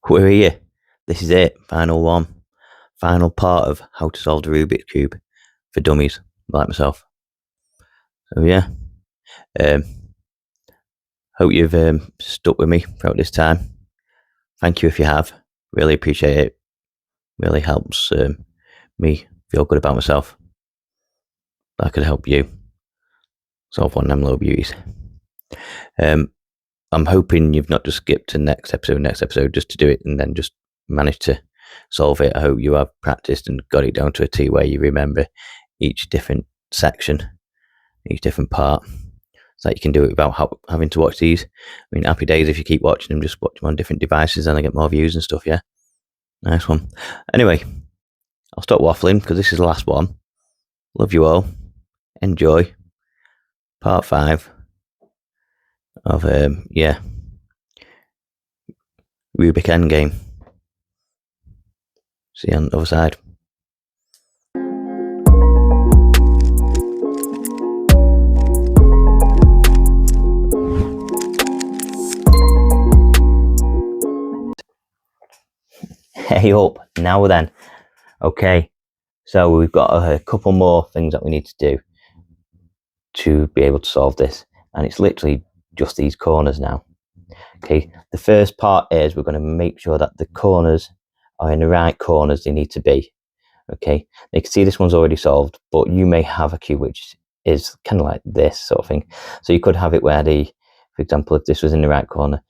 We're here. This is it. Final one. Final part of how to solve the Rubik's Cube for dummies like myself. So yeah. Hope you've stuck with me throughout this time. Thank you if you have. Really appreciate it. Really helps me feel good about myself. I could help you solve one of them little beauties. I'm hoping you've not just skipped to next episode just to do it and then just managed to solve it. I hope you have practiced and got it down to a T where you remember each different section, each different part, so that you can do it without having to watch these. I mean, happy days if you keep watching them, just watch them on different devices and I get more views and stuff, yeah? Nice one. Anyway, I'll stop waffling because this is the last one. Love you all. Enjoy. Part 5 of, Rubik Endgame. See you on the other side. Hey up, now then. Okay, so we've got a couple more things that we need to do to be able to solve this, and it's literally just these corners now. Okay, the first part is we're going to make sure that the corners are in the right corners they need to be. Okay, you can see this one's already solved, but you may have a cube which is kind of like this sort of thing. So you could have it where for example, if this was in the right corner,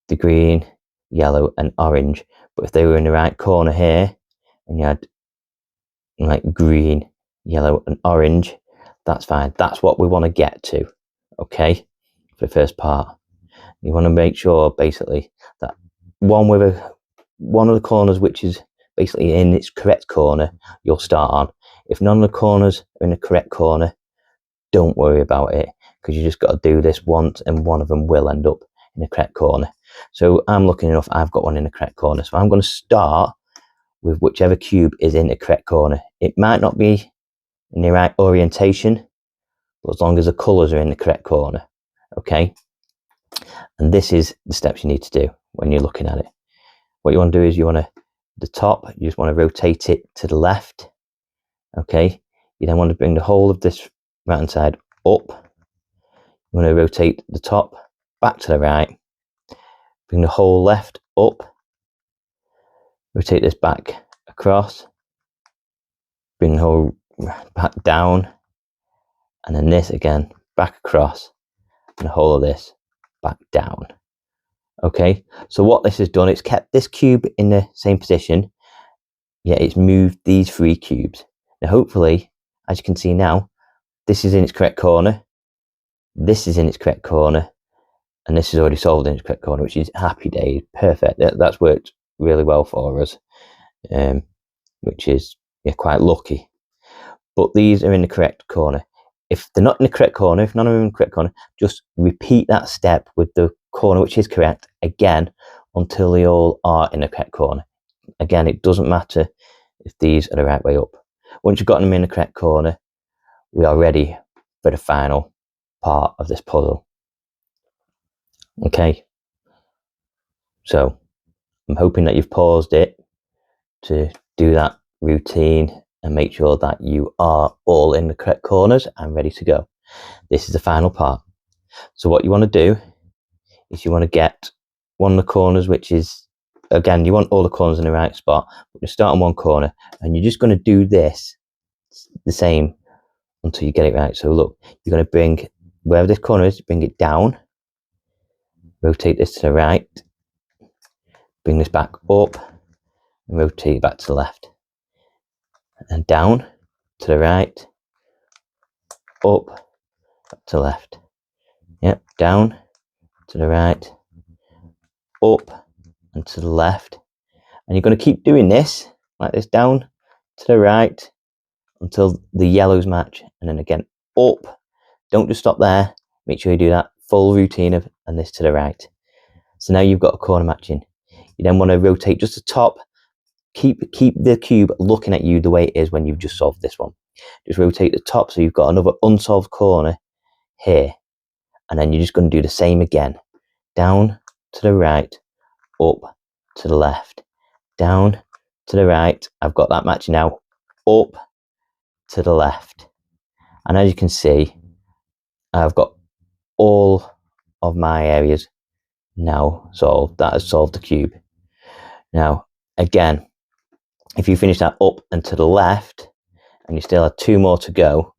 the green, yellow and orange, but if they were in the right corner here and you had like green, yellow and orange, that's fine. That's what we want to get to. Okay, for the first part, you want to make sure basically that one of the corners which is basically in its correct corner you'll start on. If none of the corners are in the correct corner, don't worry about it, because you just got to do this once and one of them will end up in the correct corner. So I'm lucky enough I've got one in the correct corner, so I'm going to start with whichever cube is in the correct corner. It might not be in the right orientation, but as long as the colours are in the correct corner. Okay, and this is the steps you need to do when you're looking at it. What you want to do is the top, you just want to rotate it to the left. Okay, you then want to bring the whole of this right hand side up. You want to rotate the top back to the right, bring the whole left up, rotate this back across, bring the whole back down, and then this again back across, and the whole of this back down. Okay, so what this has done, it's kept this cube in the same position, yet it's moved these 3 cubes. Now hopefully, as you can see now, this is in its correct corner, this is in its correct corner, and this is already solved in its correct corner, which is happy days. Perfect. That's worked really well for us, which is quite lucky. But these are in the correct corner. If they're not in the correct corner, if none of them are in the correct corner, just repeat that step with the corner which is correct again until they all are in the correct corner. Again, it doesn't matter if these are the right way up. Once you've got them in the correct corner, we are ready for the final part of this puzzle. Okay, so I'm hoping that you've paused it to do that routine and make sure that you are all in the correct corners and ready to go. This is the final part. So what you want to do is you want to get one of the corners, which is, again, you want all the corners in the right spot, but you start on one corner and you're just going to do this the same until you get it right. So look, you're going to bring wherever this corner is, bring it down, rotate this to the right, bring this back up and rotate it back to the left, and down to the right, up, back to the left. Yep, down to the right, up and to the left. And you're going to keep doing this like this, down to the right until the yellows match, and then again up. Don't just stop there, make sure you do that full routine of and this to the right. So now you've got a corner matching. You then want to rotate just the top. Keep the cube looking at you the way it is when you've just solved this one. Just rotate the top so you've got another unsolved corner here, and then you're just going to do the same again, down to the right, up to the left, down to the right. I've got that matching now, up to the left. And as you can see, I've got all of my areas now solved. That has solved the cube. Now, again, if you finish that up and to the left, and you still have 2 more to go,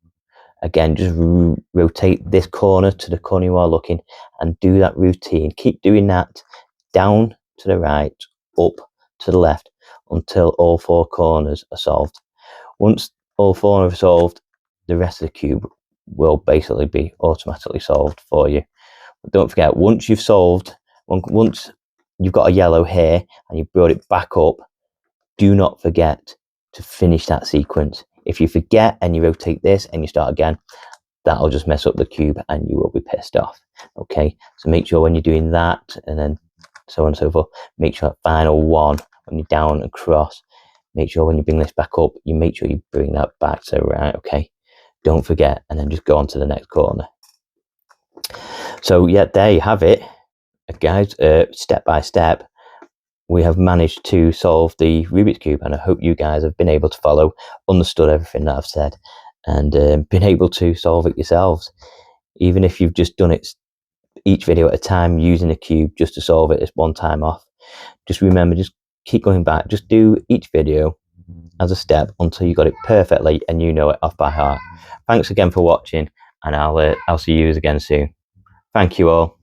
again, just rotate this corner to the corner you are looking and do that routine. Keep doing that down to the right, up to the left, until all 4 corners are solved. Once all 4 are solved, the rest of the cube will basically be automatically solved for you. But don't forget, once you've solved, once you've got a yellow here and you brought it back up, do not forget to finish that sequence. If you forget and you rotate this and you start again, that'll just mess up the cube and you will be pissed off. Okay, so make sure when you're doing that, and then so on and so forth, make sure that final one, when you're down and across, make sure when you bring this back up, you make sure you bring that back. So right, okay, don't forget, and then just go on to the next corner. So yeah, there you have it, guys. Step by step, we have managed to solve the Rubik's Cube, and I hope you guys have been able to follow, understood everything that I've said, and been able to solve it yourselves. Even if you've just done it each video at a time, using a cube just to solve it as one time off, just remember, just keep going back, just do each video as a step until you got it perfectly and you know it off by heart. Thanks again for watching, and I'll see you again soon. Thank you all.